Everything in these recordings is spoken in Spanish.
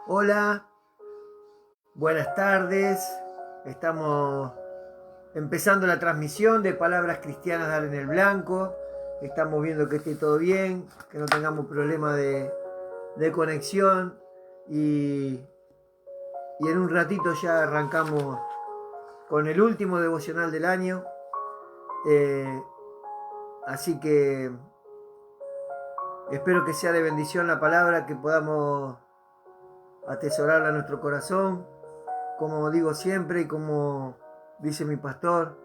Hola, buenas tardes. Estamos empezando la transmisión de Palabras Cristianas Dar en el Blanco. Estamos viendo que esté todo bien, que no tengamos problema de conexión y en un ratito ya arrancamos con el último devocional del año. Así que espero que sea de bendición la palabra, que podamos atesorarla en nuestro corazón. Como digo siempre y como dice mi pastor,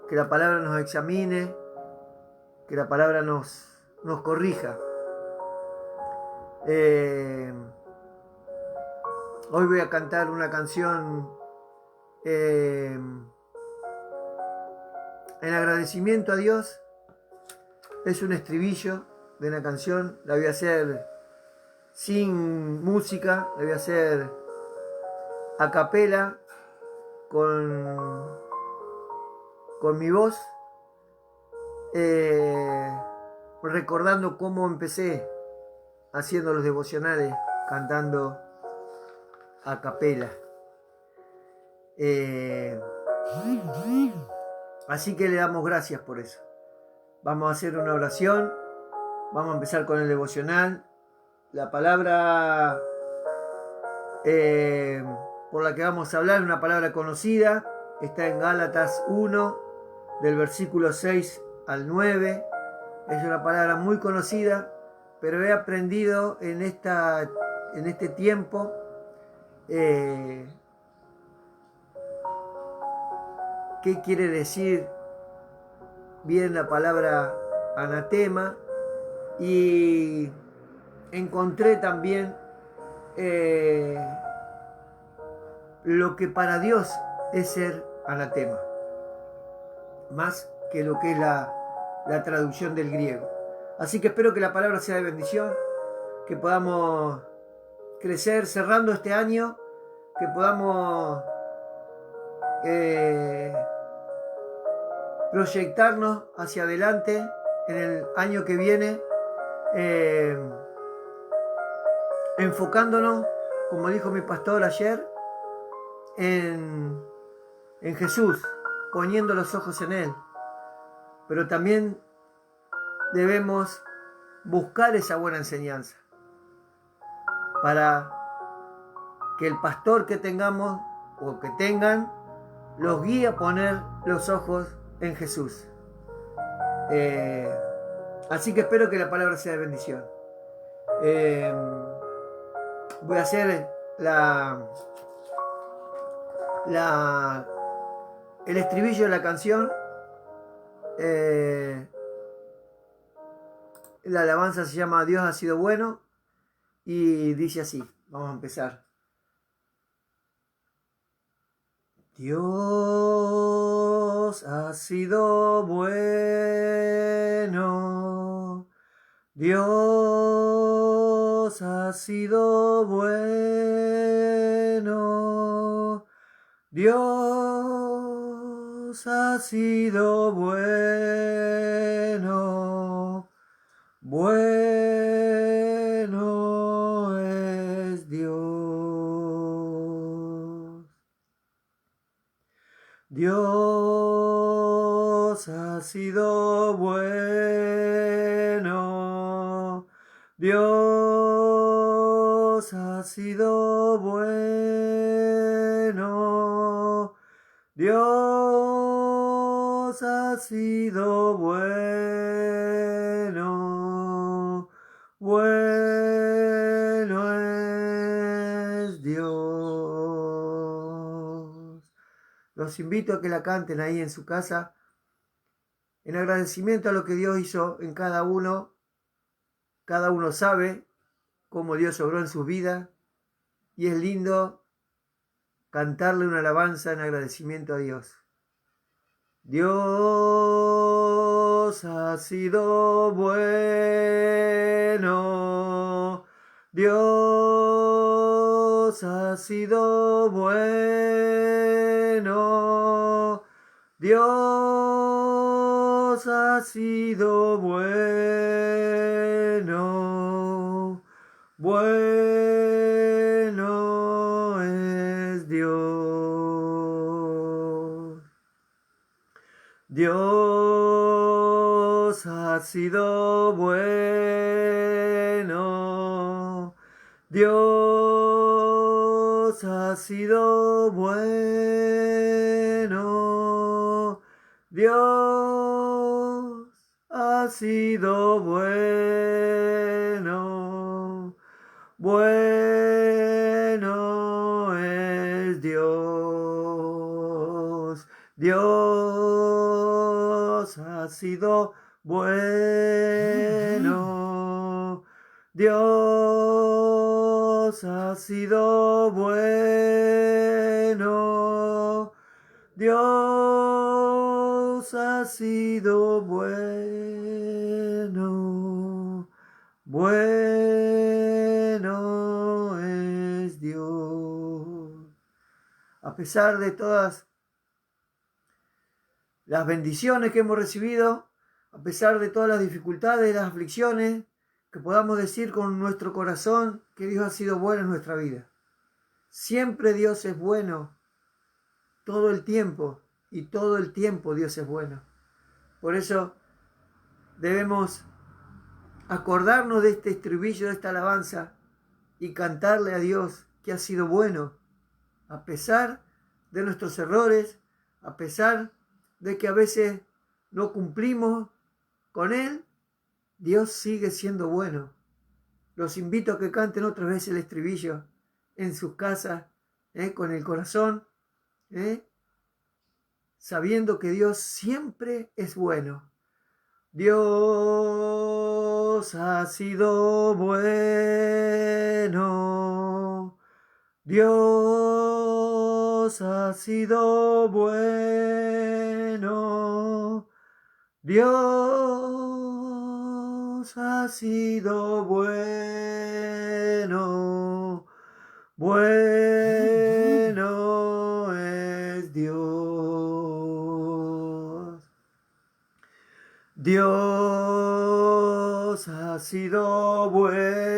que la palabra nos examine, que la palabra nos corrija. Hoy voy a cantar una canción en agradecimiento a Dios. Es un estribillo de una canción, la voy a hacer sin música, la voy a hacer a capela con mi voz, recordando cómo empecé haciendo los devocionales, cantando a capela. Así que le damos gracias por eso. Vamos a hacer una oración, vamos a empezar con el devocional. La palabra por la que vamos a hablar es una palabra conocida, está en Gálatas 1, del versículo 6 al 9. Es una palabra muy conocida, pero he aprendido en este tiempo qué quiere decir bien la palabra anatema, y encontré también lo que para Dios es ser anatema, más que lo que es la traducción del griego. Así que espero que la palabra sea de bendición, que podamos crecer cerrando este año, que podamos proyectarnos hacia adelante en el año que viene, enfocándonos, como dijo mi pastor ayer, en Jesús, poniendo los ojos en Él. Pero también debemos buscar esa buena enseñanza para que el pastor que tengamos o que tengan los guíe a poner los ojos en Jesús. Así que espero que la palabra sea de bendición. Voy a hacer el estribillo de la canción. La alabanza se llama Dios ha sido bueno y dice así. Vamos a empezar. Dios ha sido bueno, Dios ha sido bueno, Dios ha sido bueno, bueno es Dios. Dios ha sido bueno, Dios ha sido bueno, Dios ha sido bueno, bueno es Dios. Los invito a que la canten ahí en su casa, en agradecimiento a lo que Dios hizo en cada uno. Cada uno sabe cómo Dios obró en sus vidas, y es lindo cantarle una alabanza en agradecimiento a Dios. Dios ha sido bueno, Dios ha sido bueno, Dios ha sido bueno, bueno Dios ha sido bueno. Dios ha sido bueno. Dios ha sido bueno. Bueno es Dios. Dios ha sido bueno. Dios ha sido bueno. Dios ha sido bueno. Bueno es Dios. A pesar de todas las bendiciones que hemos recibido, a pesar de todas las dificultades, las aflicciones, que podamos decir con nuestro corazón que Dios ha sido bueno en nuestra vida. Siempre Dios es bueno, todo el tiempo, y todo el tiempo Dios es bueno. Por eso debemos acordarnos de este estribillo, de esta alabanza, y cantarle a Dios que ha sido bueno, a pesar de nuestros errores, a pesar de que a veces no cumplimos con Él, Dios sigue siendo bueno. Los invito a que canten otra vez el estribillo en sus casas, con el corazón, sabiendo que Dios siempre es bueno. Dios ha sido bueno. Dios ha sido bueno. Dios ha sido bueno. Bueno es Dios. Dios ha sido bueno.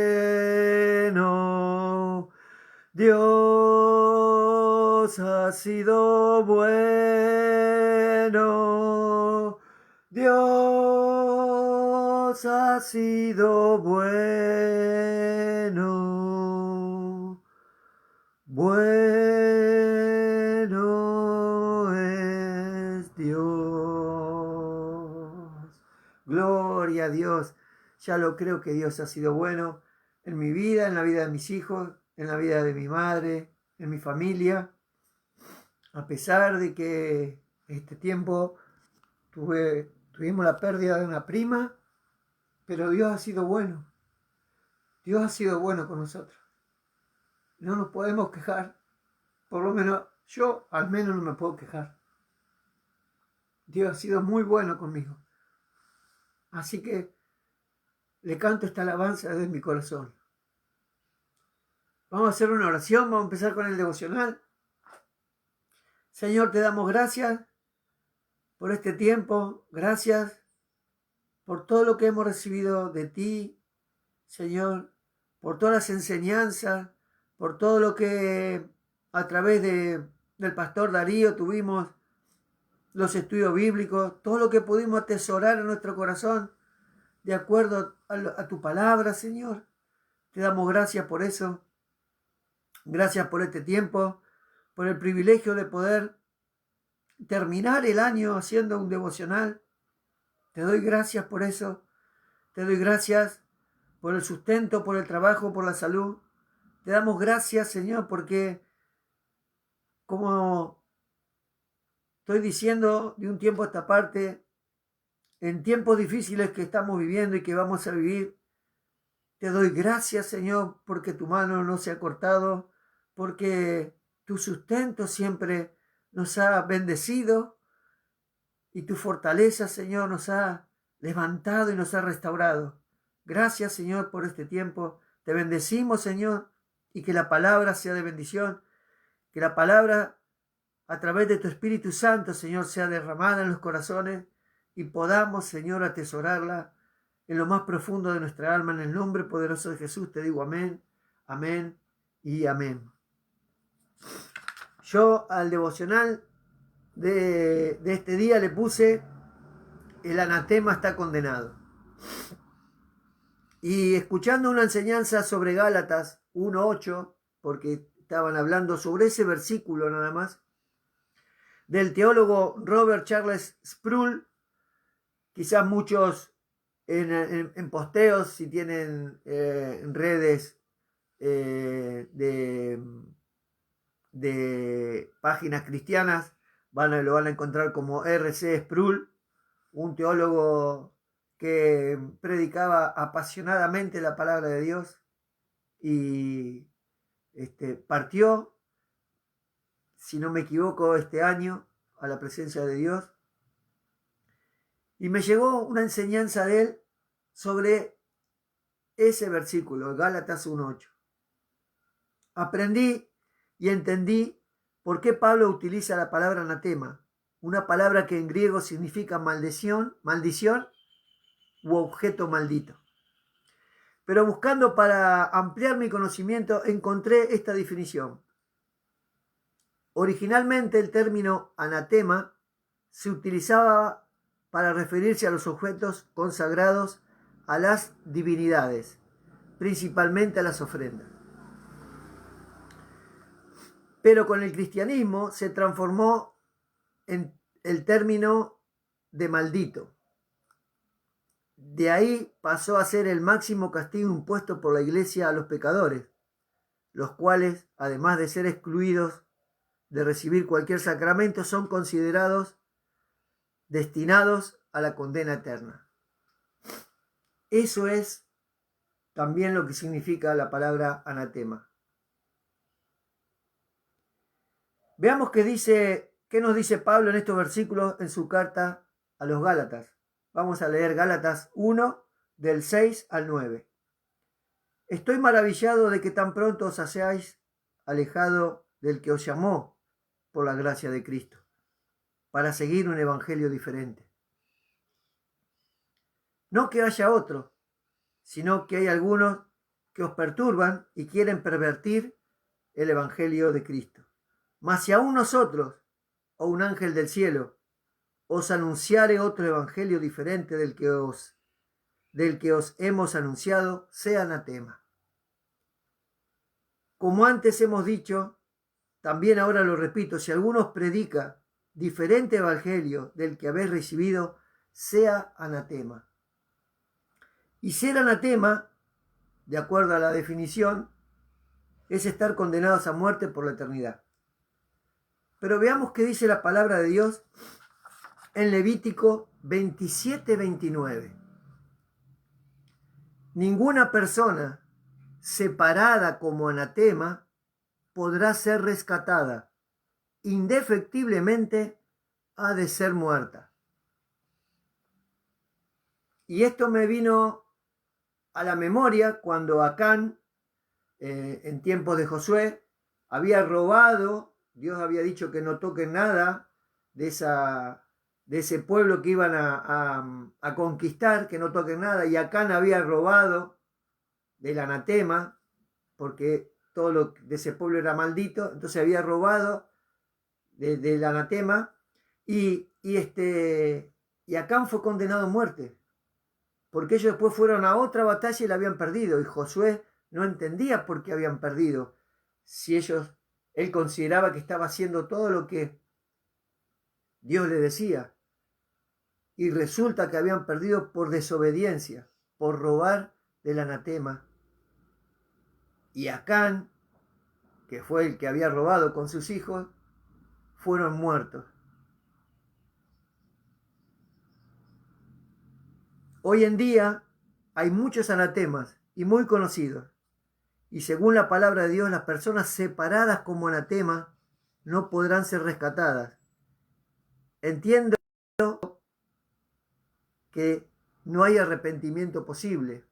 Dios ha sido bueno. Dios ha sido bueno. Bueno es Dios. Gloria a Dios. Ya lo creo que Dios ha sido bueno en mi vida, en la vida de mis hijos, en la vida de mi madre, en mi familia. A pesar de que este tiempo tuvimos la pérdida de una prima, pero Dios ha sido bueno. Dios ha sido bueno con nosotros. No nos podemos quejar. Por lo menos yo al menos no me puedo quejar. Dios ha sido muy bueno conmigo. Así que le canto esta alabanza desde mi corazón. Vamos a hacer una oración, vamos a empezar con el devocional. Señor, te damos gracias por este tiempo, gracias por todo lo que hemos recibido de ti, Señor, por todas las enseñanzas, por todo lo que a través del pastor Darío tuvimos, los estudios bíblicos, todo lo que pudimos atesorar en nuestro corazón, de acuerdo a tu palabra, Señor. Te damos gracias por eso. Gracias por este tiempo, por el privilegio de poder terminar el año haciendo un devocional. Te doy gracias por eso. Te doy gracias por el sustento, por el trabajo, por la salud. Te damos gracias, Señor, porque como estoy diciendo de un tiempo a esta parte, en tiempos difíciles que estamos viviendo y que vamos a vivir, te doy gracias, Señor, porque tu mano no se ha cortado, porque tu sustento siempre nos ha bendecido y tu fortaleza, Señor, nos ha levantado y nos ha restaurado. Gracias, Señor, por este tiempo. Te bendecimos, Señor, y que la palabra sea de bendición, que la palabra a través de tu Espíritu Santo, Señor, sea derramada en los corazones y podamos, Señor, atesorarla en lo más profundo de nuestra alma. En el nombre poderoso de Jesús te digo amén, amén y amén. Yo al devocional de este día le puse: el anatema está condenado. Y escuchando una enseñanza sobre Gálatas 1:8, porque estaban hablando sobre ese versículo nada más, del teólogo Robert Charles Sproul, quizás muchos en posteos, si tienen redes de páginas cristianas, lo van a encontrar como R.C. Sproul, un teólogo que predicaba apasionadamente la palabra de Dios y partió, si no me equivoco, este año a la presencia de Dios. Y me llegó una enseñanza de él sobre ese versículo, Gálatas 1:8. Aprendí y entendí por qué Pablo utiliza la palabra anatema, una palabra que en griego significa maldición u objeto maldito. Pero buscando para ampliar mi conocimiento, encontré esta definición. Originalmente el término anatema se utilizaba para referirse a los objetos consagrados a las divinidades, principalmente a las ofrendas. Pero con el cristianismo se transformó en el término de maldito. De ahí pasó a ser el máximo castigo impuesto por la Iglesia a los pecadores, los cuales, además de ser excluidos de recibir cualquier sacramento, son considerados destinados a la condena eterna. Eso es también lo que significa la palabra anatema. Veamos qué nos dice Pablo en estos versículos en su carta a los Gálatas. Vamos a leer Gálatas 1, del 6 al 9. Estoy maravillado de que tan pronto os hayáis alejado del que os llamó por la gracia de Cristo, para seguir un evangelio diferente. No que haya otro, sino que hay algunos que os perturban y quieren pervertir el evangelio de Cristo. Mas si aún nosotros, o un ángel del cielo, os anunciare otro evangelio diferente del que os hemos anunciado, sea anatema. Como antes hemos dicho, también ahora lo repito, si alguno os predica diferente evangelio del que habéis recibido, sea anatema. Y ser anatema, de acuerdo a la definición, es estar condenados a muerte por la eternidad. Pero veamos qué dice la palabra de Dios en Levítico 27:29. Ninguna persona separada como anatema podrá ser rescatada. Indefectiblemente ha de ser muerta. Y esto me vino a la memoria cuando Acán, en tiempos de Josué, había robado. Dios había dicho que no toquen nada de ese pueblo que iban a conquistar, que no toquen nada, y Acán había robado del anatema, porque todo lo de ese pueblo era maldito, entonces había robado del anatema, y Acán fue condenado a muerte, porque ellos después fueron a otra batalla y la habían perdido, y Josué no entendía por qué habían perdido, si él consideraba que estaba haciendo todo lo que Dios le decía. Y resulta que habían perdido por desobediencia, por robar del anatema. Y Acán, que fue el que había robado con sus hijos, fueron muertos. Hoy en día hay muchos anatemas y muy conocidos. Y según la palabra de Dios, las personas separadas como anatema no podrán ser rescatadas. Entiendo que no hay arrepentimiento posible.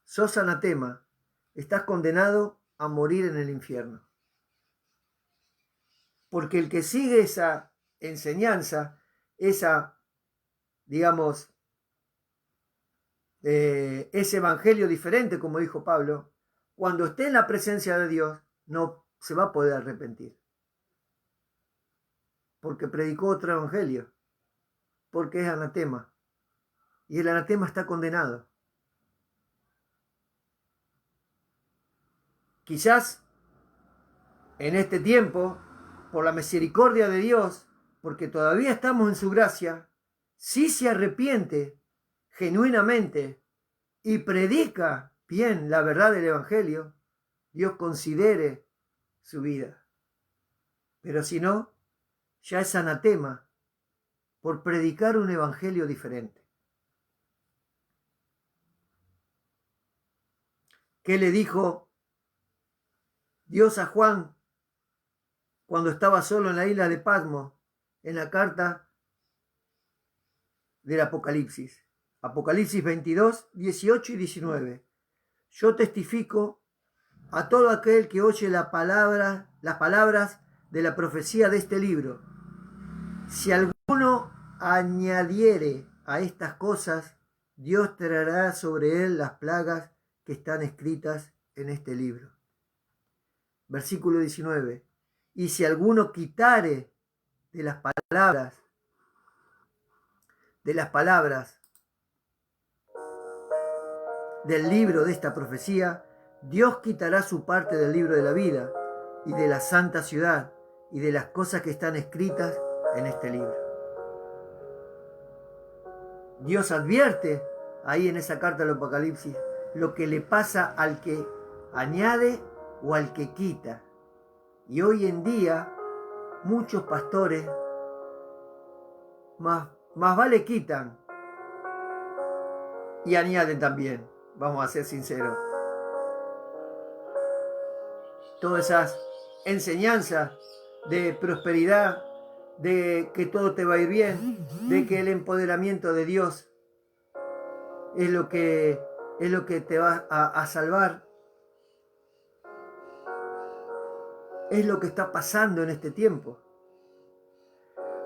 Sos anatema, estás condenado a morir en el infierno. Porque el que sigue esa enseñanza, ese evangelio diferente, como dijo Pablo, cuando esté en la presencia de Dios, no se va a poder arrepentir. porque predicó otro evangelio, porque es anatema. Y el anatema está condenado. Quizás en este tiempo, por la misericordia de Dios, porque todavía estamos en su gracia, si se arrepiente genuinamente y predica bien la verdad del evangelio, Dios considere su vida. Pero si no, ya es anatema por predicar un evangelio diferente. ¿Qué le dijo Dios a Juan cuando estaba solo en la isla de Patmos en la carta del Apocalipsis? Apocalipsis 22, 18 y 19. Yo testifico a todo aquel que oye las palabras de la profecía de este libro. Si alguno añadiere a estas cosas, Dios traerá sobre él las plagas que están escritas en este libro. Versículo 19. Y si alguno quitare de las palabras del libro de esta profecía, Dios quitará su parte del libro de la vida y de la santa ciudad y de las cosas que están escritas en este libro. Dios advierte ahí en esa carta del Apocalipsis lo que le pasa al que añade o al que quita. Y hoy en día muchos pastores más vale quitan y añaden también, vamos a ser sinceros. Todas esas enseñanzas de prosperidad, de que todo te va a ir bien, de que el empoderamiento de Dios es lo que te va a salvar. Es lo que está pasando en este tiempo.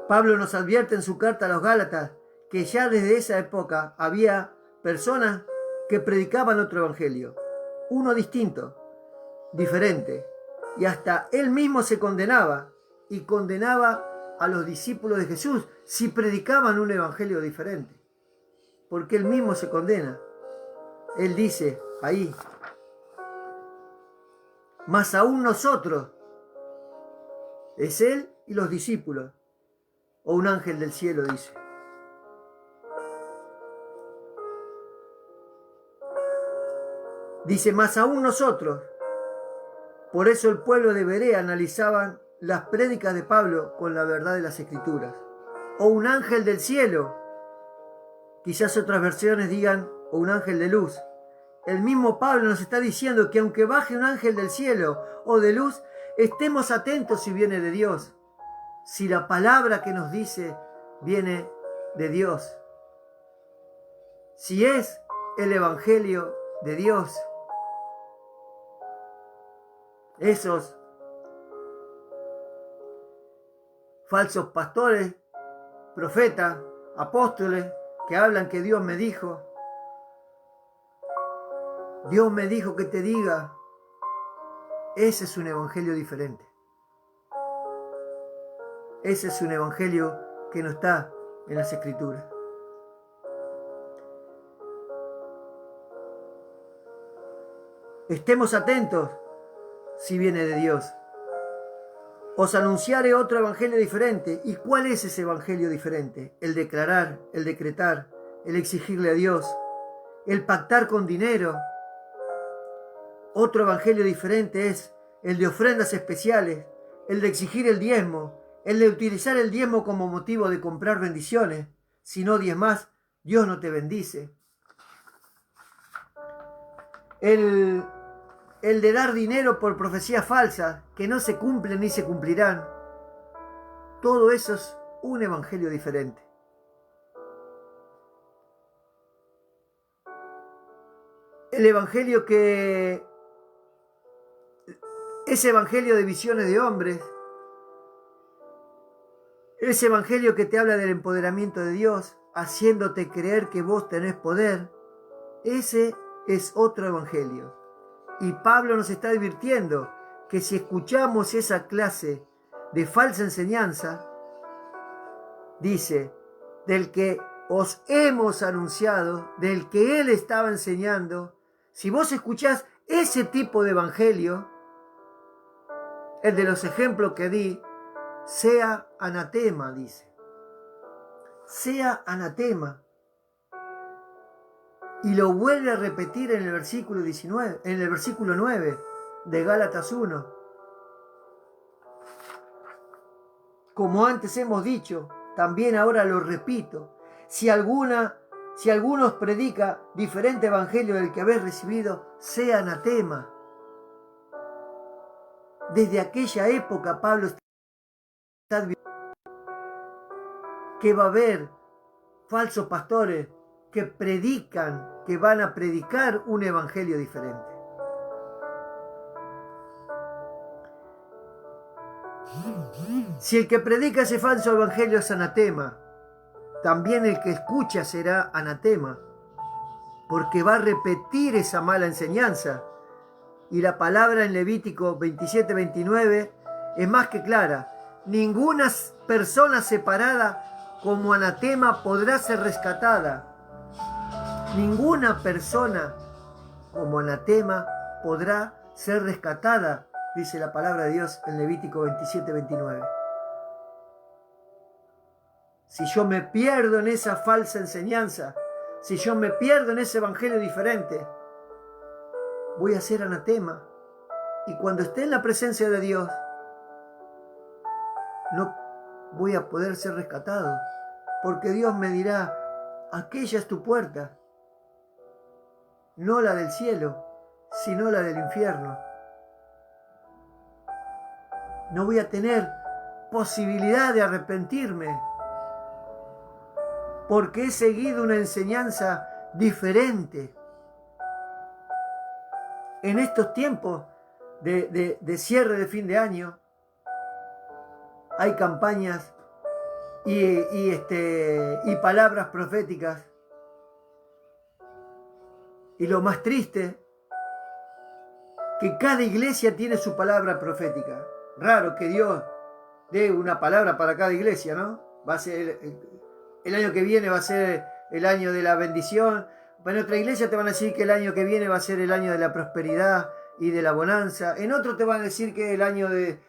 Pablo nos advierte en su carta a los Gálatas que ya desde esa época había personas que predicaban otro evangelio, uno distinto, diferente, y hasta él mismo se condenaba y condenaba a los discípulos de Jesús si predicaban un evangelio diferente, porque él mismo se condena. Él dice ahí, más aún nosotros, es él y los discípulos, o un ángel del cielo, dice. Dice, más aún nosotros. Por eso el pueblo de Berea analizaban las prédicas de Pablo con la verdad de las Escrituras. O un ángel del cielo. Quizás otras versiones digan, o un ángel de luz. El mismo Pablo nos está diciendo que aunque baje un ángel del cielo o de luz, estemos atentos si viene de Dios. Si la palabra que nos dice viene de Dios. Si es el evangelio de Dios. Esos falsos pastores, profetas, apóstoles que hablan que Dios me dijo que te diga, ese es un evangelio diferente. Ese es un evangelio que no está en las Escrituras. Estemos atentos si viene de Dios. Os anunciaré otro evangelio diferente. ¿Y cuál es ese evangelio diferente? El declarar, el decretar, el exigirle a Dios, el pactar con dinero. Otro evangelio diferente es el de ofrendas especiales, el de exigir el diezmo, el de utilizar el diezmo como motivo de comprar bendiciones. Si no diezmas, Dios no te bendice. El de dar dinero por profecías falsas que no se cumplen ni se cumplirán. Todo eso es un evangelio diferente. El evangelio que ese evangelio de visiones de hombres, ese evangelio que te habla del empoderamiento de Dios, haciéndote creer que vos tenés poder, ese es otro evangelio. Y Pablo nos está advirtiendo que si escuchamos esa clase de falsa enseñanza, dice, del que os hemos anunciado, del que Él estaba enseñando, si vos escuchás ese tipo de evangelio, el de los ejemplos que di, sea anatema, dice. Sea anatema. Y lo vuelve a repetir en el versículo 19, en el versículo 9 de Gálatas 1. Como antes hemos dicho, también ahora lo repito, si algunos predica diferente evangelio del que habéis recibido, sea anatema. Desde aquella época Pablo está advirtiendo que va a haber falsos pastores que predican, que van a predicar un evangelio diferente. Si el que predica ese falso evangelio es anatema, también el que escucha será anatema, porque va a repetir esa mala enseñanza. Y la palabra en Levítico 27-29 es más que clara. Ninguna persona separada como anatema podrá ser rescatada. Ninguna persona como anatema podrá ser rescatada, dice la palabra de Dios en Levítico 27-29. Si yo me pierdo en esa falsa enseñanza, si yo me pierdo en ese evangelio diferente, voy a ser anatema. Y cuando esté en la presencia de Dios, no voy a poder ser rescatado, porque Dios me dirá, aquella es tu puerta, no la del cielo, sino la del infierno. No voy a tener posibilidad de arrepentirme, porque he seguido una enseñanza diferente. En estos tiempos de cierre de fin de año, hay campañas y palabras proféticas. Y lo más triste, que cada iglesia tiene su palabra profética. Raro que Dios dé una palabra para cada iglesia, ¿no? Va a ser el año que viene va a ser el año de la bendición. En otra iglesia te van a decir que el año que viene va a ser el año de la prosperidad y de la bonanza. En otro te van a decir que es el año de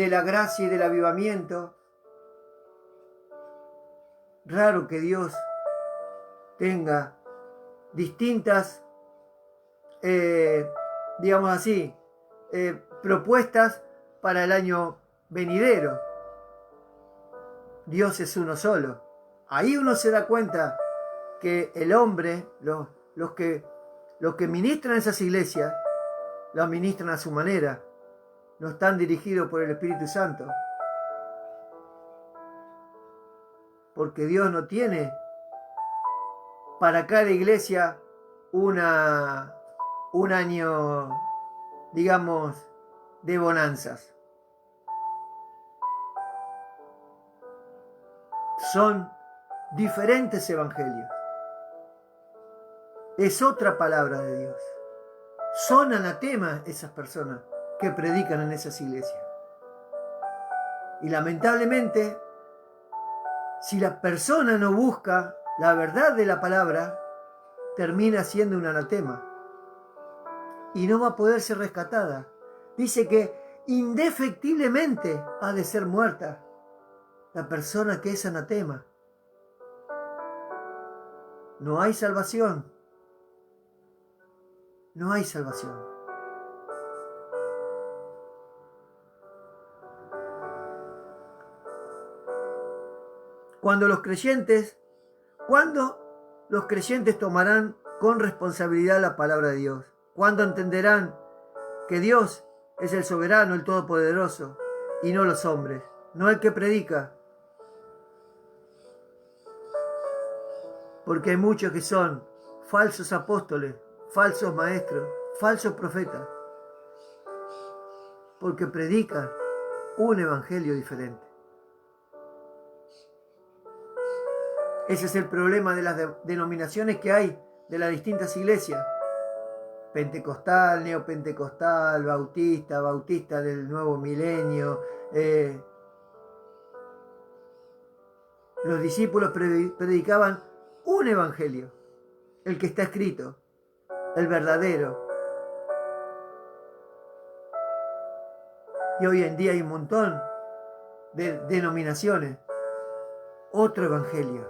la gracia y del avivamiento. Raro que Dios tenga distintas, digamos así, propuestas para el año venidero. Dios es uno solo. Ahí uno se da cuenta que el hombre, los que ministran esas iglesias, los ministran a su manera, no están dirigidos por el Espíritu Santo. Porque Dios no tiene para cada iglesia un año, digamos, de bonanzas. Son diferentes evangelios. Es otra palabra de Dios. Son anatemas esas personas que predican en esas iglesias. Y lamentablemente, si la persona no busca la verdad de la palabra, termina siendo un anatema. Y no va a poder ser rescatada. Dice que indefectiblemente ha de ser muerta la persona que es anatema. No hay salvación. No hay salvación. ¿Cuándo los creyentes tomarán con responsabilidad la palabra de Dios? ¿Cuándo entenderán que Dios es el soberano, el todopoderoso, y no los hombres, no el que predica? Porque hay muchos que son falsos apóstoles, falsos maestros, falsos profetas, porque predican un evangelio diferente. Ese es el problema de las denominaciones que hay, de las distintas iglesias. Pentecostal, neopentecostal, bautista del nuevo milenio. Los discípulos predicaban un evangelio, el que está escrito, el verdadero. Y hoy en día hay un montón de denominaciones. Otro evangelio.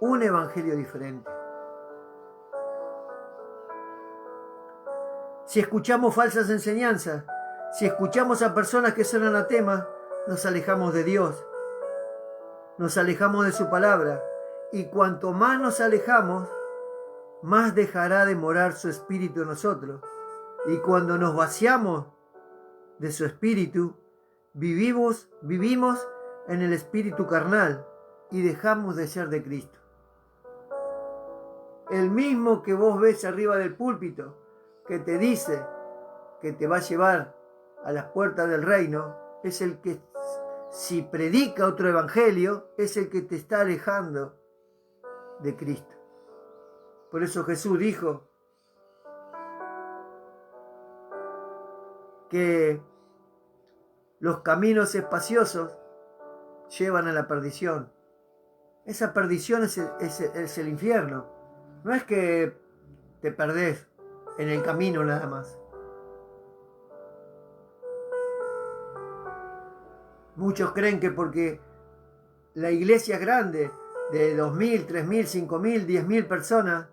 Un evangelio diferente. Si escuchamos falsas enseñanzas, si escuchamos a personas que son anatemas, nos alejamos de Dios. Nos alejamos de su palabra. Y cuanto más nos alejamos, más dejará de morar su espíritu en nosotros. Y cuando nos vaciamos de su espíritu, vivimos en el espíritu carnal y dejamos de ser de Cristo. El mismo que vos ves arriba del púlpito, que te dice que te va a llevar a las puertas del reino, es el que, si predica otro evangelio, es el que te está alejando de Cristo. Por eso Jesús dijo que los caminos espaciosos llevan a la perdición. Esa perdición es el infierno. No es que te perdés en el camino nada más. Muchos creen que porque la iglesia es grande, de 2.000, 3.000, 5.000, 10.000 personas,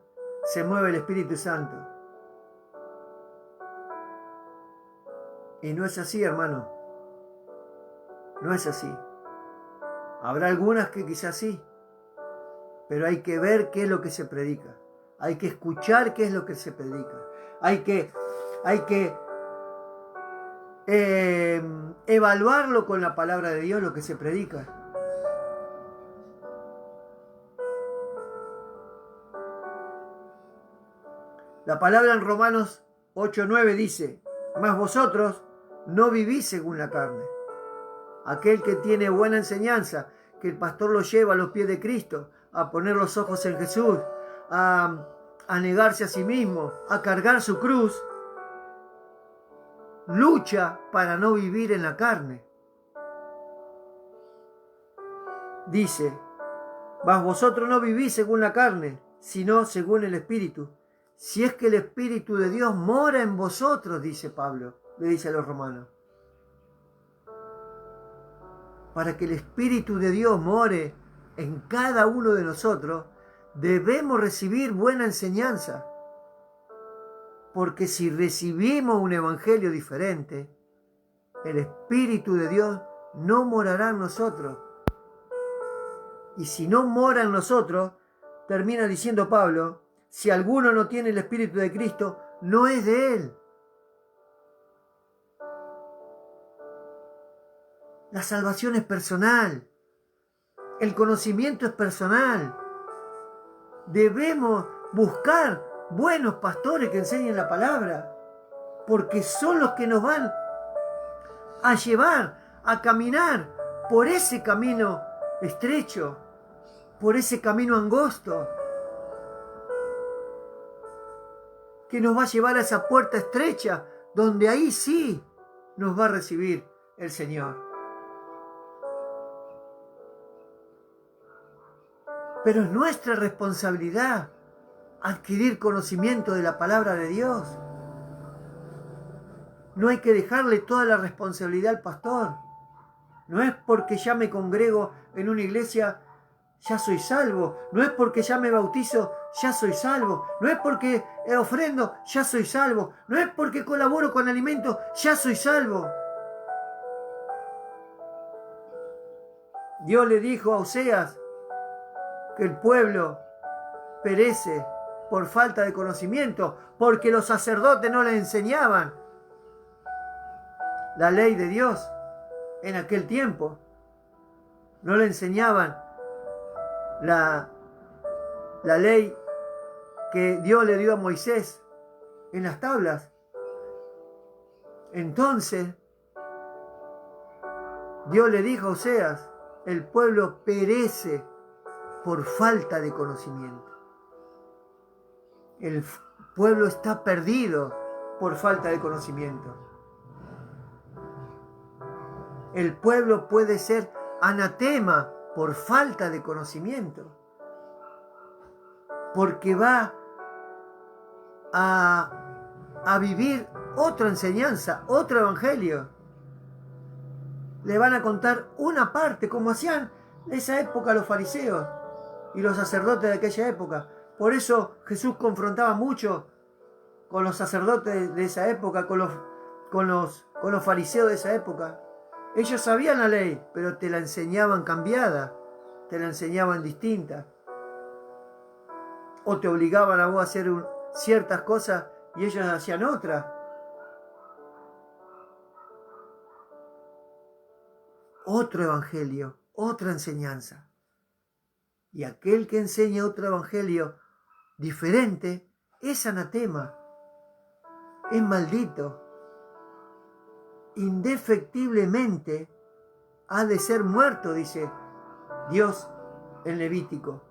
se mueve el Espíritu Santo. Y no es así, hermano. No es así. Habrá algunas que quizás sí, pero hay que ver qué es lo que se predica. Hay que escuchar qué es lo que se predica. Hay que evaluarlo con la palabra de Dios, lo que se predica. La palabra en Romanos 8:9 dice: mas vosotros no vivís según la carne. Aquel que tiene buena enseñanza, que el pastor lo lleva a los pies de Cristo, a poner los ojos en Jesús, a negarse a sí mismo, a cargar su cruz, lucha para no vivir en la carne. Dice: mas vosotros no vivís según la carne, sino según el Espíritu. Si es que el Espíritu de Dios mora en vosotros, dice Pablo, le dice a los romanos. Para que el Espíritu de Dios more en cada uno de nosotros, debemos recibir buena enseñanza. Porque si recibimos un evangelio diferente, el Espíritu de Dios no morará en nosotros. Y si no mora en nosotros, termina diciendo Pablo, si alguno no tiene el Espíritu de Cristo, no es de él. La salvación es personal. El conocimiento es personal. Debemos buscar buenos pastores que enseñen la palabra, porque son los que nos van a llevar a caminar por ese camino estrecho, por ese camino angosto, que nos va a llevar a esa puerta estrecha, donde ahí sí nos va a recibir el Señor. Pero es nuestra responsabilidad adquirir conocimiento de la palabra de Dios. No hay que dejarle toda la responsabilidad al pastor. No es porque ya me congrego en una iglesia, ya soy salvo. No es porque ya me bautizo, ya soy salvo. No es porque ofrendo, ya soy salvo. No es porque colaboro con alimentos, ya soy salvo. Dios le dijo a Oseas que el pueblo perece por falta de conocimiento, porque los sacerdotes no le enseñaban la ley de Dios en aquel tiempo. No le enseñaban la ley que Dios le dio a Moisés en las tablas. Entonces, Dios le dijo a Oseas, el pueblo perece por falta de conocimiento. El pueblo está perdido por falta de conocimiento. El pueblo puede ser anatema por falta de conocimiento, porque va a vivir otra enseñanza, otro evangelio. Le van a contar una parte, como hacían en esa época los fariseos y los sacerdotes de aquella época. Por eso Jesús confrontaba mucho con los sacerdotes de esa época, con los fariseos de esa época. Ellos sabían la ley, pero te la enseñaban cambiada, te la enseñaban distinta. O te obligaban a vos a hacer ciertas cosas y ellos hacían otras. Otro evangelio, otra enseñanza. Y aquel que enseña otro evangelio diferente es anatema, es maldito. Indefectiblemente ha de ser muerto, dice Dios en Levítico.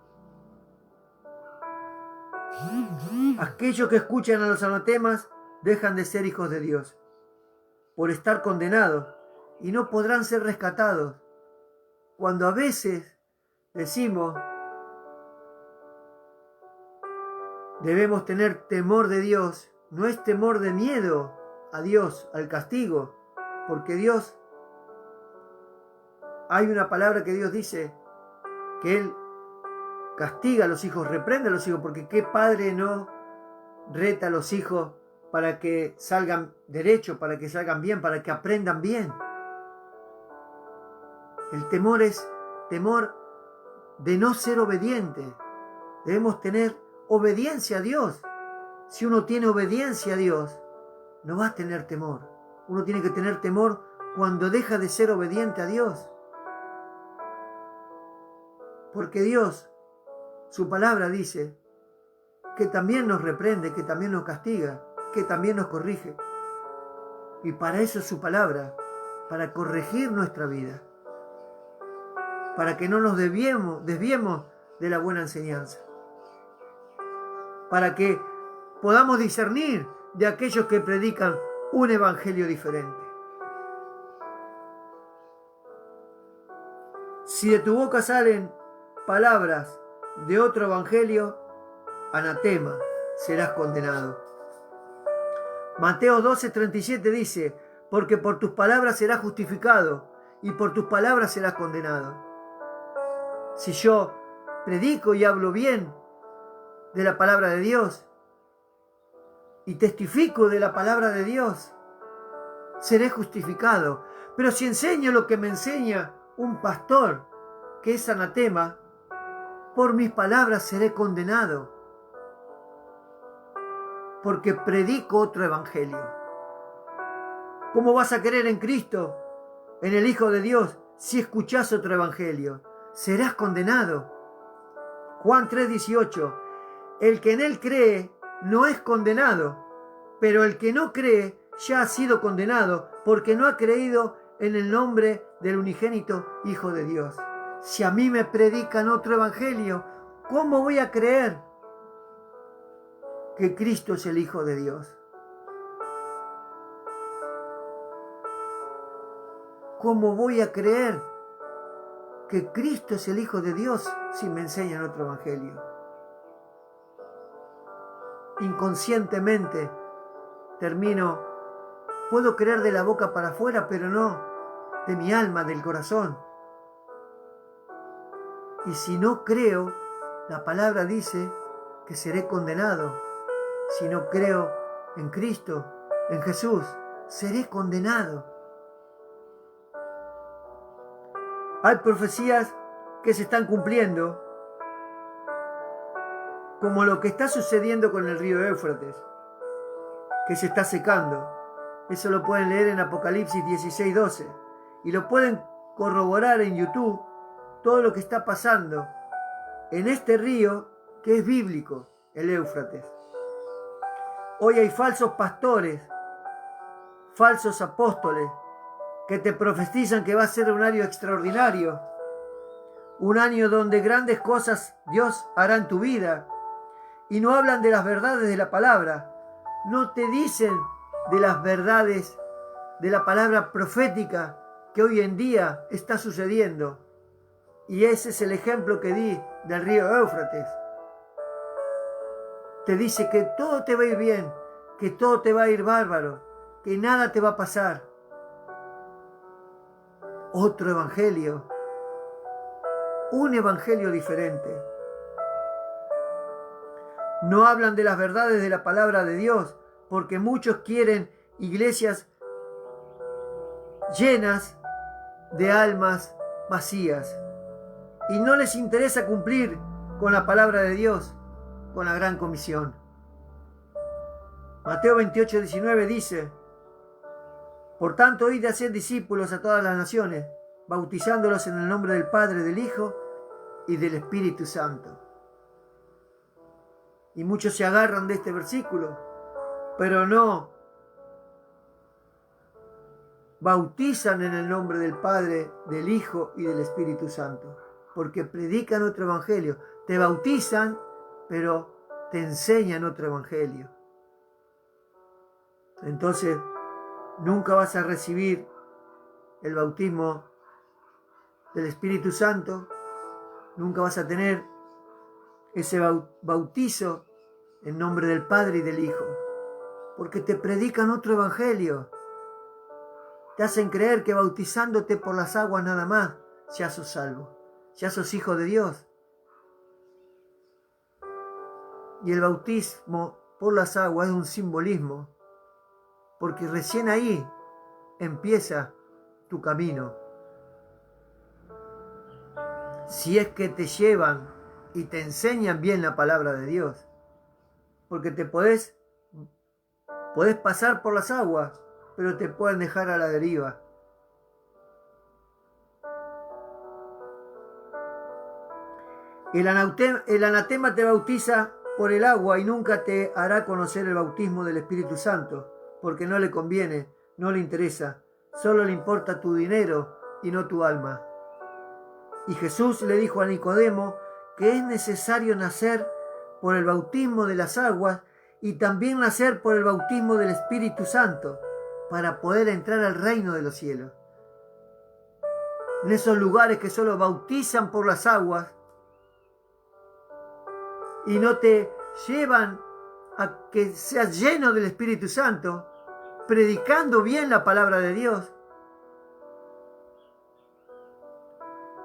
Aquellos que escuchan a los anatemas dejan de ser hijos de Dios por estar condenados y no podrán ser rescatados. Cuando a veces decimos debemos tener temor de Dios, no es temor de miedo a Dios, al castigo, porque Dios, hay una palabra que Dios dice que Él castiga a los hijos, reprende a los hijos, porque qué padre no reta a los hijos para que salgan derecho, para que salgan bien, para que aprendan bien. El temor es temor de no ser obediente. Debemos tener obediencia a Dios. Si uno tiene obediencia a Dios, no va a tener temor. Uno tiene que tener temor cuando deja de ser obediente a Dios. Porque Dios, su palabra dice que también nos reprende, que también nos castiga, que también nos corrige. Y para eso es su palabra, para corregir nuestra vida, para que no nos desviemos de la buena enseñanza, para que podamos discernir de aquellos que predican un evangelio diferente. Si de tu boca salen palabras de otro evangelio, anatema, serás condenado. Mateo 12:37 dice, porque por tus palabras serás justificado y por tus palabras serás condenado. Si yo predico y hablo bien de la palabra de Dios y testifico de la palabra de Dios, seré justificado. Pero si enseño lo que me enseña un pastor, que es anatema, por mis palabras seré condenado, porque predico otro evangelio. ¿Cómo vas a creer en Cristo, en el Hijo de Dios, si escuchás otro evangelio? Serás condenado. Juan 3:18, el que en él cree no es condenado, pero el que no cree ya ha sido condenado, porque no ha creído en el nombre del unigénito Hijo de Dios. Si a mí me predican otro evangelio, ¿cómo voy a creer que Cristo es el Hijo de Dios? ¿Cómo voy a creer que Cristo es el Hijo de Dios si me enseñan otro evangelio? Inconscientemente puedo creer de la boca para afuera, pero no de mi alma, del corazón. Y si no creo, la palabra dice que seré condenado. Si no creo en Cristo, en Jesús, seré condenado. Hay profecías que se están cumpliendo, como lo que está sucediendo con el río Éufrates, que se está secando. Eso lo pueden leer en Apocalipsis 16:12 y lo pueden corroborar en YouTube, todo lo que está pasando en este río que es bíblico, el Éufrates. Hoy hay falsos pastores, falsos apóstoles, que te profetizan que va a ser un año extraordinario, un año donde grandes cosas Dios hará en tu vida, y no hablan de las verdades de la palabra, no te dicen de las verdades de la palabra profética que hoy en día está sucediendo. Y ese es el ejemplo que di del río Éufrates. Te dice que todo te va a ir bien, que todo te va a ir bárbaro, que nada te va a pasar. Otro evangelio, un evangelio diferente. No hablan de las verdades de la palabra de Dios, porque muchos quieren iglesias llenas de almas vacías y no les interesa cumplir con la palabra de Dios, con la gran comisión. Mateo 28:19 dice: por tanto, id a hacer discípulos a todas las naciones, bautizándolos en el nombre del Padre, del Hijo y del Espíritu Santo. Y muchos se agarran de este versículo, pero no bautizan en el nombre del Padre, del Hijo y del Espíritu Santo, porque predican otro evangelio. Te bautizan, pero te enseñan otro evangelio. Entonces, nunca vas a recibir el bautismo del Espíritu Santo, nunca vas a tener ese bautizo en nombre del Padre y del Hijo, porque te predican otro evangelio. Te hacen creer que bautizándote por las aguas nada más ya sos salvo, ya sos hijo de Dios. Y el bautismo por las aguas es un simbolismo, porque recién ahí empieza tu camino. Si es que te llevan y te enseñan bien la palabra de Dios, porque te podés pasar por las aguas, pero te pueden dejar a la deriva. El anatema te bautiza por el agua y nunca te hará conocer el bautismo del Espíritu Santo, porque no le conviene, no le interesa, solo le importa tu dinero y no tu alma. Y Jesús le dijo a Nicodemo que es necesario nacer por el bautismo de las aguas y también nacer por el bautismo del Espíritu Santo para poder entrar al reino de los cielos. En esos lugares que solo bautizan por las aguas y no te llevan a que seas lleno del Espíritu Santo, predicando bien la palabra de Dios,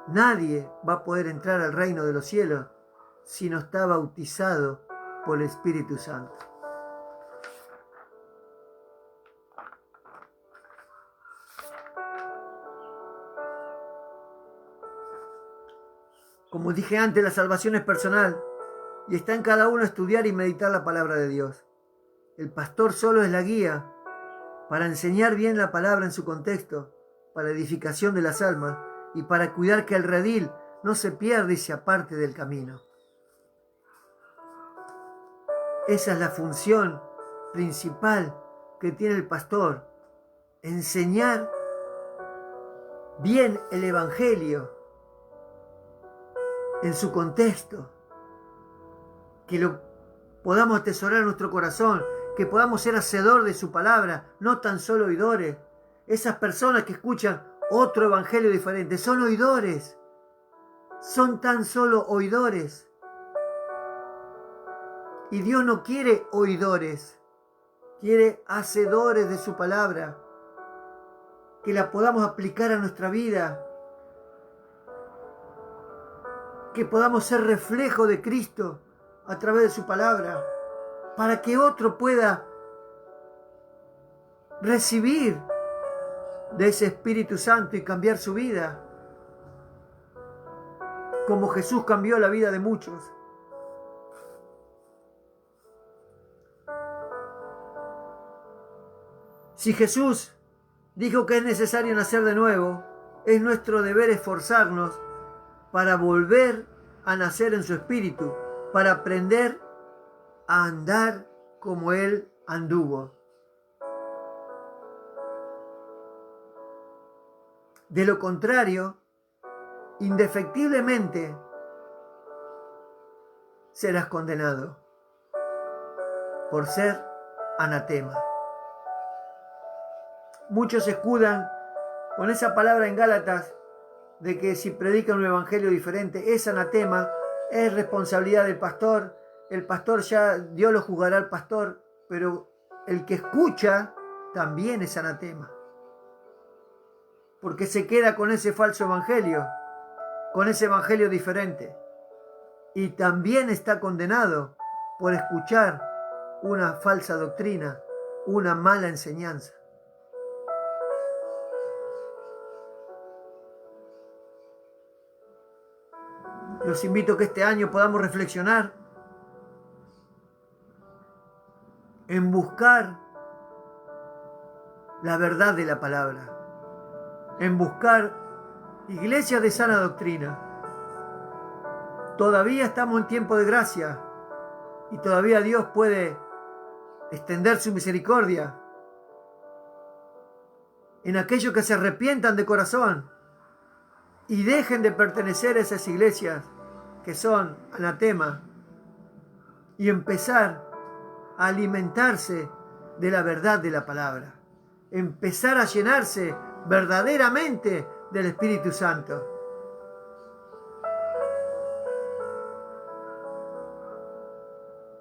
nadie va a poder entrar al reino de los cielos si no está bautizado por el Espíritu Santo. Como dije antes, la salvación es personal y está en cada uno estudiar y meditar la palabra de Dios. El pastor solo es la guía para enseñar bien la palabra en su contexto, para edificación de las almas y para cuidar que el redil no se pierda y se aparte del camino. Esa es la función principal que tiene el pastor, enseñar bien el evangelio en su contexto, que lo podamos atesorar en nuestro corazón, que podamos ser hacedor de su palabra, no tan solo oidores. Esas personas que escuchan otro evangelio diferente son oidores, son tan solo oidores. Y Dios no quiere oidores, quiere hacedores de su palabra, que la podamos aplicar a nuestra vida, que podamos ser reflejo de Cristo a través de su palabra, para que otro pueda recibir de ese Espíritu Santo y cambiar su vida, como Jesús cambió la vida de muchos. Si Jesús dijo que es necesario nacer de nuevo, es nuestro deber esforzarnos para volver a nacer en su espíritu, para aprender a andar como Él anduvo. De lo contrario, indefectiblemente serás condenado por ser anatema. Muchos se escudan con esa palabra en Gálatas de que si predica un evangelio diferente es anatema, es responsabilidad del pastor. El pastor ya, Dios lo juzgará al pastor, pero el que escucha también es anatema, porque se queda con ese falso evangelio, con ese evangelio diferente, y también está condenado por escuchar una falsa doctrina, una mala enseñanza. Los invito a que este año podamos reflexionar en buscar la verdad de la palabra, en buscar iglesias de sana doctrina. Todavía estamos en tiempo de gracia y todavía Dios puede extender su misericordia en aquellos que se arrepientan de corazón y dejen de pertenecer a esas iglesias que son anatema y empezar a alimentarse de la verdad de la palabra, empezar a llenarse verdaderamente del Espíritu Santo.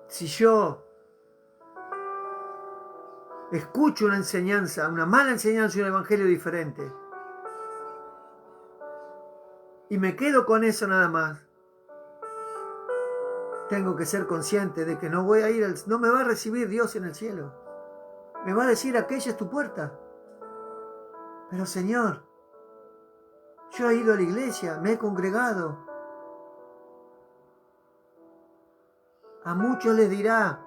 Si yo escucho una enseñanza, una mala enseñanza, un evangelio diferente, y me quedo con eso nada más, tengo que ser consciente de que no voy a ir, no me va a recibir Dios en el cielo. Me va a decir, aquella es tu puerta. Pero Señor, yo he ido a la iglesia, me he congregado. A muchos les dirá,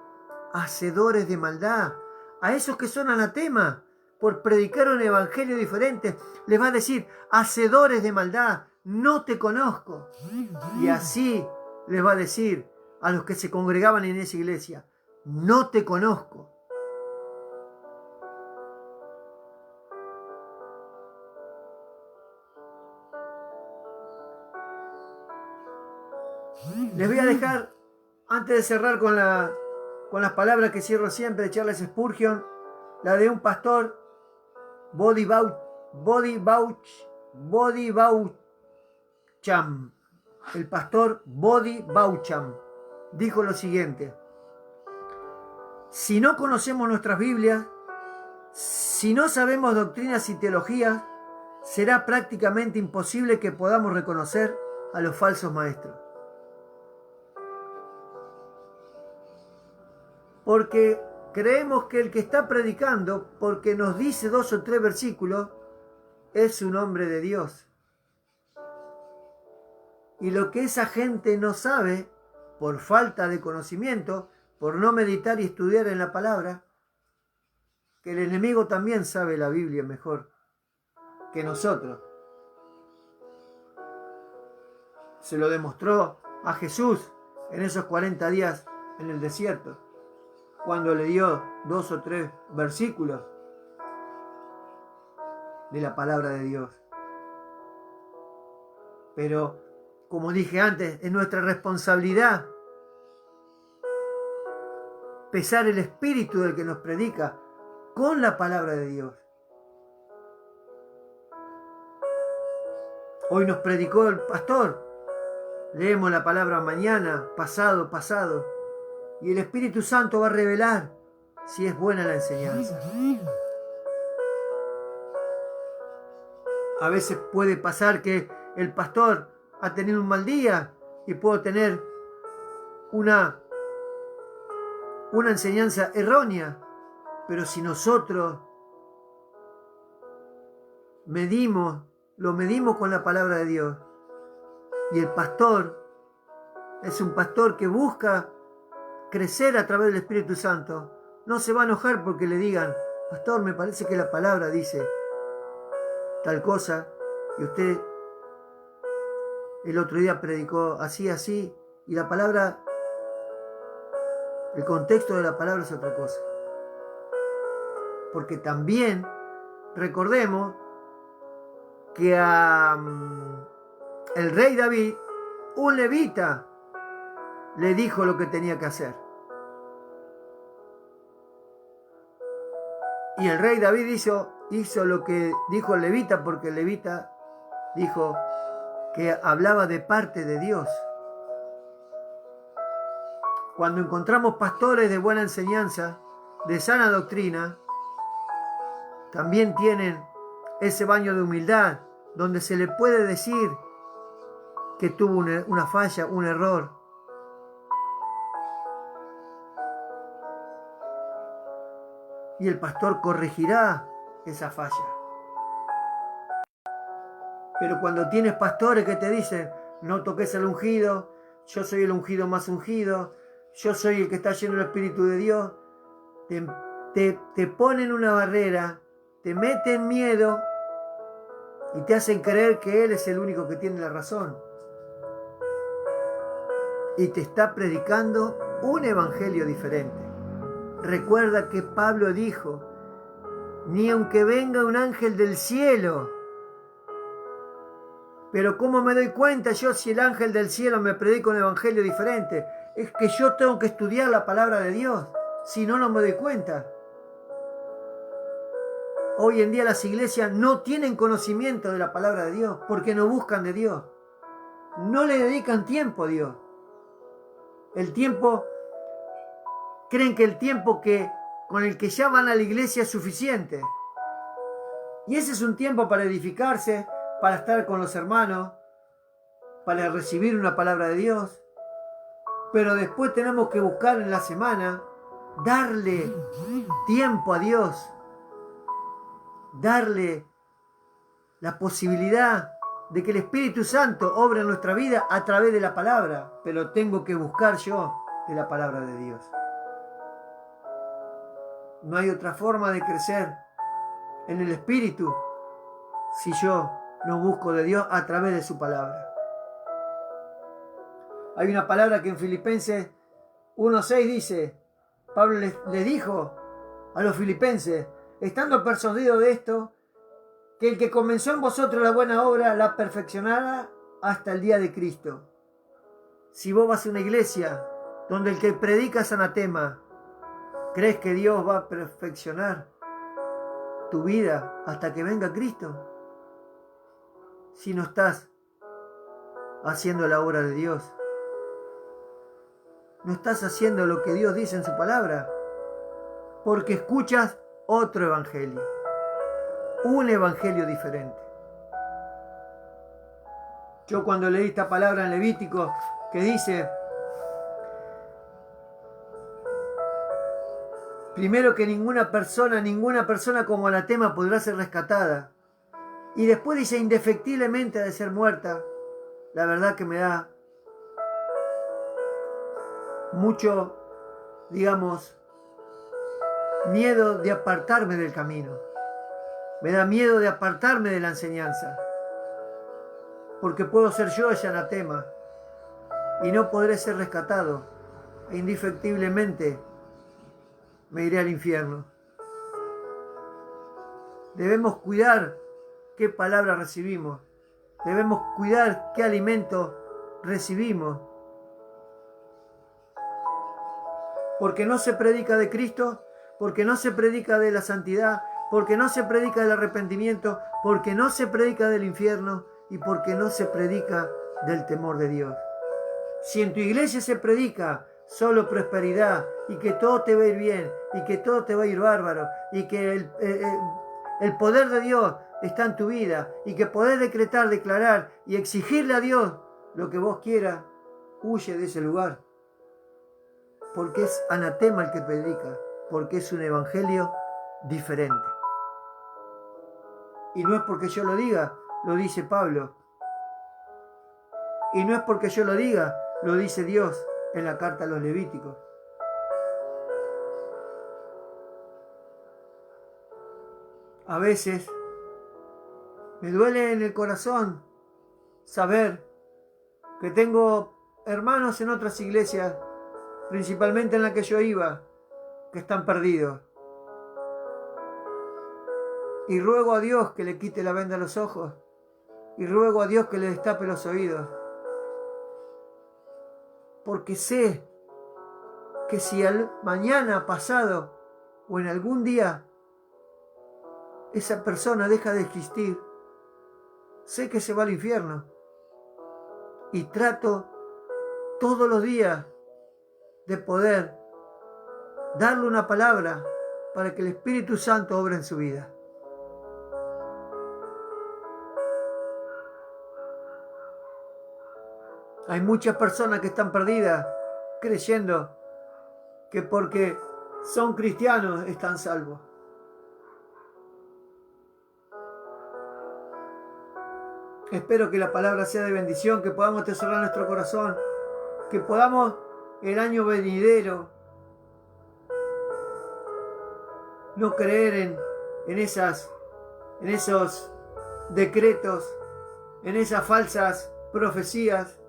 hacedores de maldad. A esos que son anatema por predicar un evangelio diferente, les va a decir, hacedores de maldad, no te conozco. Y así les va a decir a los que se congregaban en esa iglesia, no te conozco. Les voy a dejar, antes de cerrar con las palabras que cierro siempre de Charles Spurgeon, la de un pastor, Body Baucham. El pastor Body Baucham dijo lo siguiente: si no conocemos nuestras Biblias, si no sabemos doctrinas y teologías, será prácticamente imposible que podamos reconocer a los falsos maestros. Porque creemos que el que está predicando, porque nos dice 2 o 3 versículos, es un hombre de Dios. Y lo que esa gente no sabe, por falta de conocimiento, por no meditar y estudiar en la palabra, que el enemigo también sabe la Biblia mejor que nosotros. Se lo demostró a Jesús en esos 40 días en el desierto, cuando le dio 2 o 3 versículos de la palabra de Dios. Pero, como dije antes, es nuestra responsabilidad pesar el espíritu del que nos predica con la palabra de Dios. Hoy nos predicó el pastor, leemos la palabra mañana, pasado, y el Espíritu Santo va a revelar si es buena la enseñanza. A veces puede pasar que el pastor ha tenido un mal día y puedo tener una enseñanza errónea, pero si nosotros lo medimos con la palabra de Dios, y el pastor es un pastor que busca crecer a través del Espíritu Santo, no se va a enojar porque le digan, pastor, me parece que la palabra dice tal cosa, y usted el otro día predicó así, y la palabra, el contexto de la palabra es otra cosa. Porque también recordemos que el rey David, un levita, le dijo lo que tenía que hacer. Y el rey David hizo lo que dijo el levita, porque el levita dijo, que hablaba de parte de Dios. Cuando encontramos pastores de buena enseñanza, de sana doctrina, también tienen ese baño de humildad, donde se le puede decir que tuvo una falla, un error. Y el pastor corregirá esa falla. Pero cuando tienes pastores que te dicen, no toques al ungido, yo soy el ungido más ungido, yo soy el que está lleno del Espíritu de Dios, te ponen una barrera, te meten miedo y te hacen creer que Él es el único que tiene la razón. Y te está predicando un evangelio diferente. Recuerda que Pablo dijo, ni aunque venga un ángel del cielo. Pero ¿cómo me doy cuenta yo si el ángel del cielo me predica un evangelio diferente? Es que yo tengo que estudiar la palabra de Dios, si no, no me doy cuenta. Hoy en día las iglesias no tienen conocimiento de la palabra de Dios, porque no buscan de Dios. No le dedican tiempo a Dios. Creen que el tiempo con el que ya van a la iglesia es suficiente. Y ese es un tiempo para edificarse, para estar con los hermanos, para recibir una palabra de Dios. Pero después tenemos que buscar en la semana, darle tiempo a Dios, darle la posibilidad de que el Espíritu Santo obre en nuestra vida a través de la palabra. Pero tengo que buscar yo de la palabra de Dios. No hay otra forma de crecer en el Espíritu si yo no busco de Dios a través de su palabra. Hay una palabra que en Filipenses 1:6 dice, Pablo le dijo a los filipenses, estando persuadido de esto, que el que comenzó en vosotros la buena obra la perfeccionará hasta el día de Cristo. Si vos vas a una iglesia donde el que predica es anatema, ¿crees que Dios va a perfeccionar tu vida hasta que venga Cristo? Si no estás haciendo la obra de Dios, no estás haciendo lo que Dios dice en su palabra, porque escuchas otro evangelio, un evangelio diferente. Yo cuando leí esta palabra en Levítico que dice, primero que ninguna persona como anatema podrá ser rescatada. Y después dice, indefectiblemente ha de ser muerta. La verdad que me da mucho, miedo de apartarme del camino. Me da miedo de apartarme de la enseñanza. Porque puedo ser yo ese anatema y no podré ser rescatado. E indefectiblemente me iré al infierno. Debemos cuidar qué palabra recibimos. Debemos cuidar qué alimento recibimos. Porque no se predica de Cristo, porque no se predica de la santidad, porque no se predica del arrepentimiento, porque no se predica del infierno y porque no se predica del temor de Dios. Si en tu iglesia se predica solo prosperidad y que todo te va a ir bien y que todo te va a ir bárbaro y que el poder de Dios está en tu vida y que podés decretar, declarar y exigirle a Dios lo que vos quieras, huye de ese lugar. Porque es anatema el que predica, porque es un evangelio diferente. Y no es porque yo lo diga, lo dice Pablo. Y no es porque yo lo diga, lo dice Dios en la carta a los Levíticos. A veces me duele en el corazón saber que tengo hermanos en otras iglesias, principalmente en la que yo iba, que están perdidos. Y ruego a Dios que le quite la venda a los ojos. Y ruego a Dios que le destape los oídos. Porque sé que si al mañana, pasado o en algún día esa persona deja de existir, sé que se va al infierno. y trato todos los días de poder darle una palabra para que el Espíritu Santo obre en su vida. Hay muchas personas que están perdidas creyendo que porque son cristianos están salvos. Espero que la palabra sea de bendición, que podamos atesorar nuestro corazón, que podamos el año venidero no creer en esos decretos, en esas falsas profecías,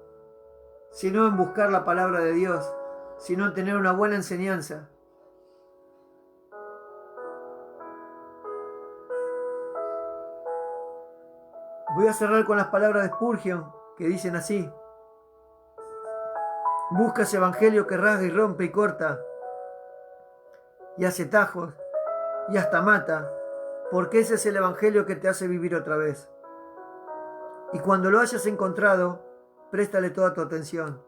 sino en buscar la palabra de Dios, sino en tener una buena enseñanza. Voy a cerrar con las palabras de Spurgeon, que dicen así: busca ese evangelio que rasga y rompe y corta, y hace tajos, y hasta mata, porque ese es el evangelio que te hace vivir otra vez. Y cuando lo hayas encontrado, préstale toda tu atención.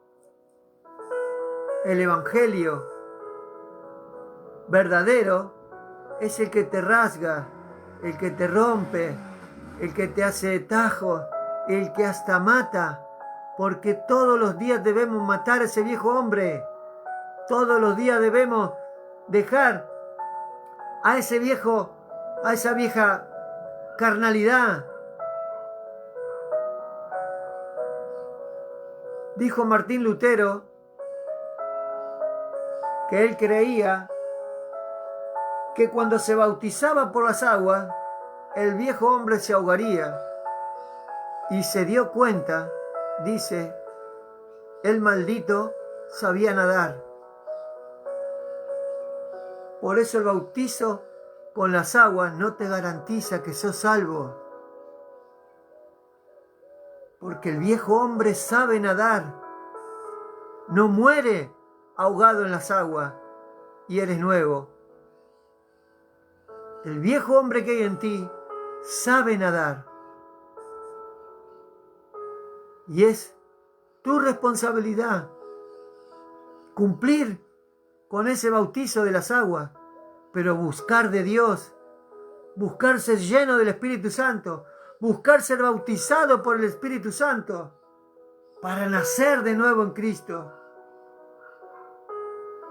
El evangelio verdadero es el que te rasga, el que te rompe, el que te hace tajos, el que hasta mata, porque todos los días debemos matar a ese viejo hombre. Todos los días debemos dejar a esa vieja carnalidad. Dijo Martín Lutero que él creía que cuando se bautizaba por las aguas, el viejo hombre se ahogaría, y se dio cuenta, dice, el maldito sabía nadar. Por eso el bautizo con las aguas no te garantiza que sos salvo, porque el viejo hombre sabe nadar, no muere ahogado en las aguas y eres nuevo. El viejo hombre que hay en ti sabe nadar, y es tu responsabilidad cumplir con ese bautizo de las aguas, pero buscar de Dios, buscar ser lleno del Espíritu Santo, buscar ser bautizado por el Espíritu Santo para nacer de nuevo en Cristo.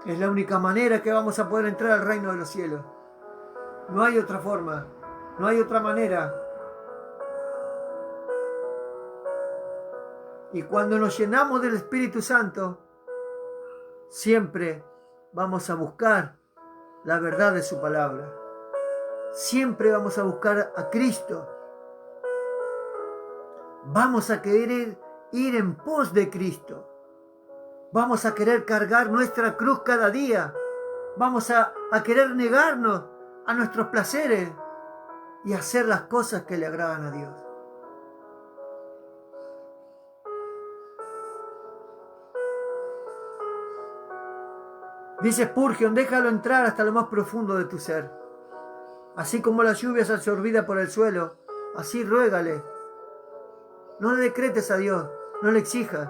Es la única manera que vamos a poder entrar al reino de los cielos. No hay otra forma, no hay otra manera. Y cuando nos llenamos del Espíritu Santo, siempre vamos a buscar la verdad de su palabra. Siempre vamos a buscar a Cristo. Vamos a querer ir en pos de Cristo. Vamos a querer cargar nuestra cruz cada día. Vamos a querer negarnos a nuestros placeres y hacer las cosas que le agradan a Dios. Dice Spurgeon, déjalo entrar hasta lo más profundo de tu ser. Así como la lluvia es absorbida por el suelo, así ruégale. No le decretes a Dios, no le exijas.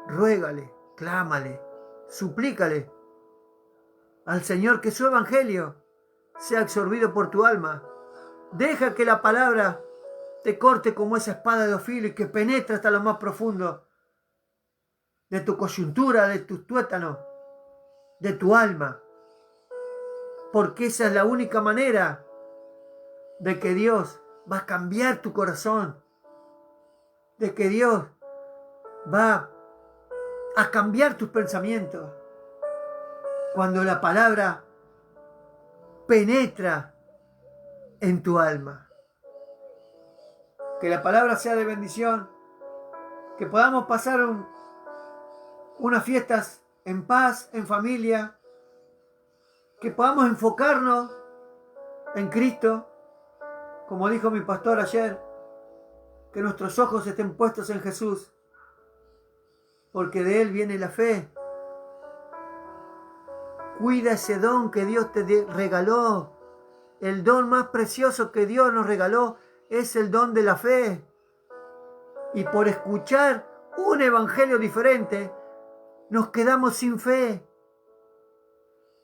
Ruégale, clámale, suplícale al Señor que su evangelio sea absorbido por tu alma. Deja que la palabra te corte como esa espada de filo y que penetre hasta lo más profundo de tu coyuntura, de tus tuétanos, de tu alma. Porque esa es la única manera de que Dios va a cambiar tu corazón, de que Dios va a cambiar tus pensamientos. Cuando la palabra penetra en tu alma. Que la palabra sea de bendición, que podamos pasar unas fiestas en paz, en familia, que podamos enfocarnos en Cristo, como dijo mi pastor ayer, que nuestros ojos estén puestos en Jesús, porque de Él viene la fe. Cuida ese don que Dios te regaló, el don más precioso que Dios nos regaló es el don de la fe. Y por escuchar un evangelio diferente, nos quedamos sin fe.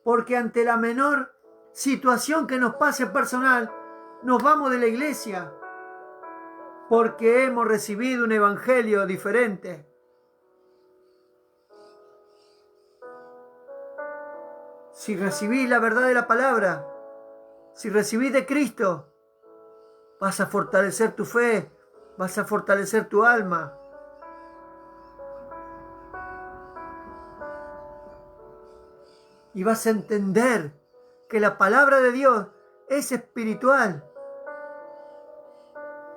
Porque ante la menor situación que nos pase personal, nos vamos de la iglesia. Porque hemos recibido un evangelio diferente. Si recibís la verdad de la palabra, si recibís de Cristo, vas a fortalecer tu fe, vas a fortalecer tu alma. Y vas a entender que la palabra de Dios es espiritual.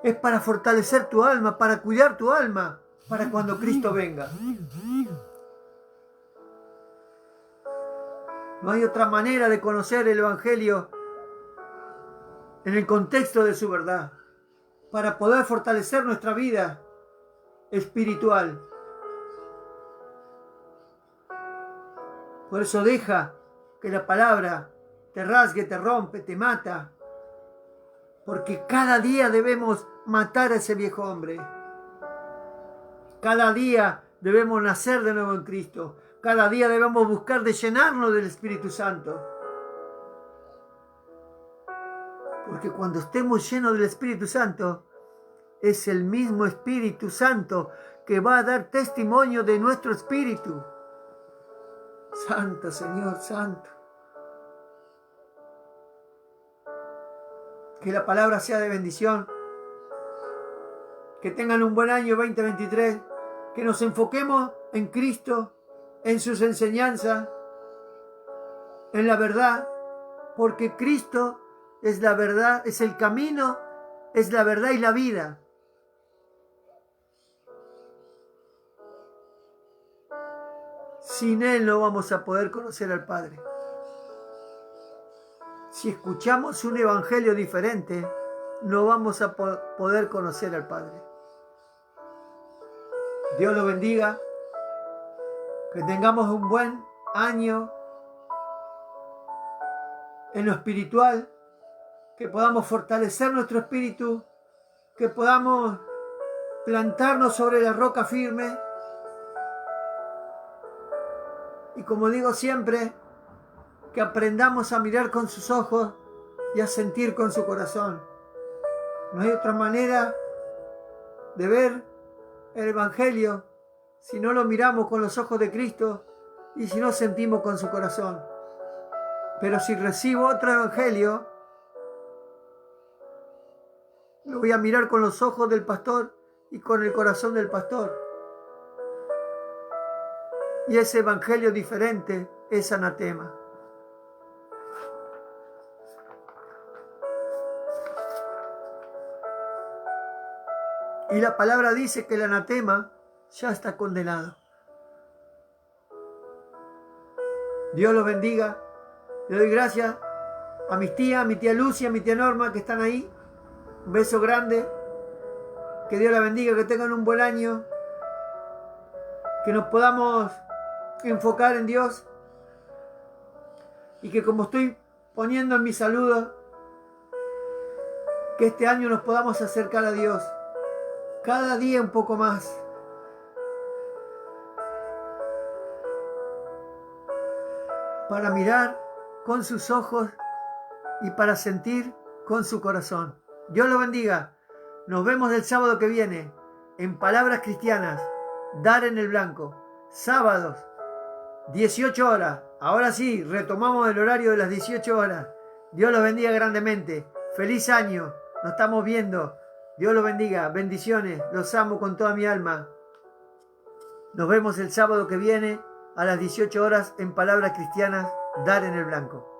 Es para fortalecer tu alma, para cuidar tu alma, para cuando Cristo venga. No hay otra manera de conocer el Evangelio en el contexto de su verdad, para poder fortalecer nuestra vida espiritual. Por eso deja que la palabra te rasgue, te rompe, te mata. Porque cada día debemos matar a ese viejo hombre. Cada día debemos nacer de nuevo en Cristo. Cada día debemos buscar de llenarnos del Espíritu Santo. Porque cuando estemos llenos del Espíritu Santo, es el mismo Espíritu Santo que va a dar testimonio de nuestro espíritu. Santo Señor, santo. Que la palabra sea de bendición. Que tengan un buen año 2023. Que nos enfoquemos en Cristo, en sus enseñanzas, en la verdad. Porque Cristo es la verdad, es el camino, es la verdad y la vida. Sin Él no vamos a poder conocer al Padre. Si escuchamos un evangelio diferente, no vamos a poder conocer al Padre. Dios lo bendiga. Que tengamos un buen año en lo espiritual. Que podamos fortalecer nuestro espíritu. Que podamos plantarnos sobre la roca firme. Y como digo siempre, que aprendamos a mirar con sus ojos y a sentir con su corazón. No hay otra manera de ver el Evangelio si no lo miramos con los ojos de Cristo y si no sentimos con su corazón. Pero si recibo otro Evangelio, lo voy a mirar con los ojos del pastor y con el corazón del pastor. Y ese evangelio diferente es anatema. Y la palabra dice que el anatema ya está condenado. Dios los bendiga. Le doy gracias a mis tías, a mi tía Lucia, a mi tía Norma que están ahí. Un beso grande. Que Dios la bendiga, que tengan un buen año. Que nos podamos enfocar en Dios y que como estoy poniendo en mi saludo, que este año nos podamos acercar a Dios cada día un poco más. Para mirar con sus ojos y para sentir con su corazón. Dios lo bendiga. Nos vemos el sábado que viene en Palabras Cristianas, Dar en el Blanco. Sábados 18 horas. Ahora sí, retomamos el horario de las 18 horas. Dios los bendiga grandemente. Feliz año. Nos estamos viendo. Dios los bendiga. Bendiciones. Los amo con toda mi alma. Nos vemos el sábado que viene a las 18 horas en Palabras Cristianas, Dar en el Blanco.